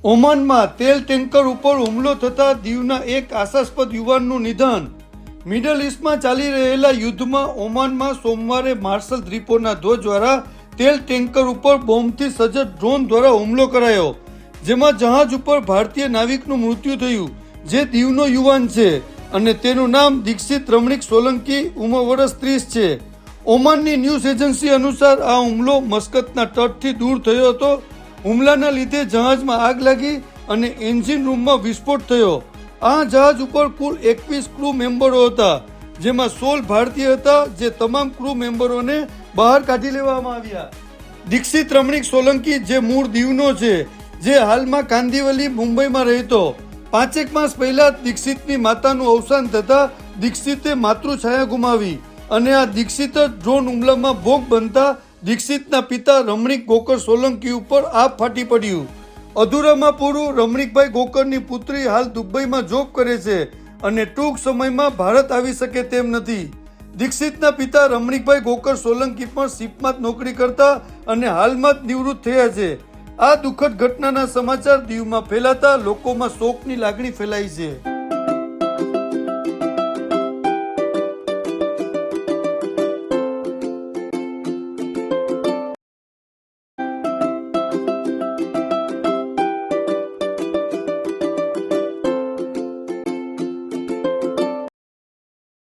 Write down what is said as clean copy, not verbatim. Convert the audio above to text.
ઓમાનમાં તેલ ટેન્કર ઉપર હુમલો થતા દીવના એક આશાસ્પદ યુવાનનું નિધન. મિડલ ઈસ્ટમાં ચાલી રહેલા યુદ્ધમાં ઓમાનમાં સોમવારે માર્શલ દ્વીપોના ધ્વજ દ્વારા તેલ ટેન્કર ઉપર બોમ્બથી સજ્જ ડ્રોન દ્વારા હુમલો કરાયો, જેમાં જહાજ ઉપર ભારતીય નાવિકનું મૃત્યુ થયું, જે દીવનો યુવાન છે અને તેનું નામ દીક્ષિત રમણીક સોલંકી, ઉંમર વર્ષ 30 છે. ઓમાનની ન્યૂઝ એજન્સી અનુસાર આ હુમલો મસ્કતના તટથી દૂર થયો હતો. હુમલાના લીધે જહાજમાં આગ લાગી અને એન્જિન રૂમમાં વિસ્ફોટ થયો. આ જહાજ ઉપર કુલ 21 ક્રૂ મેમ્બરો હતા, જેમાં 16 ભારતીય હતા, જે તમામ ક્રૂ મેમ્બરોને બહાર કાઢી લેવામાં આવ્યા. દીક્ષિત રમણીક સોલંકી, જે મૂળ દીવનો છે, જે હાલમાં કાંદિવલી, મુંબઈમાં રહેતો. 5 માસ પહેલા દીક્ષિતની માતાનું અવસાન થતા દીક્ષિતે માતૃછાયા ગુમાવી અને આ દીક્ષિત જ ડ્રોન હુમલામાં ભોગ બનતા દીક્ષિતના પિતા રમણીક ગોકર સોલંકી ઉપર આપ ફાટી પડ્યું. અધૂરામાં પૂરું, રમણીકભાઈ ગોકરની પુત્રી હાલ દુબઈમાં જોબ કરે છે અને ટૂંક સમયમાં ભારત આવી શકે તેમ નથી. દીક્ષિતના પિતા રમણીકભાઈ ગોકર સોલંકી પણ શિપમાં જ નોકરી કરતા અને હાલમાં જ નિવૃત્ત થયા છે. આ દુઃખદ ઘટનાના સમાચાર દીવમાં ફેલાતા લોકોમાં શોકની લાગણી ફેલાઈ છે.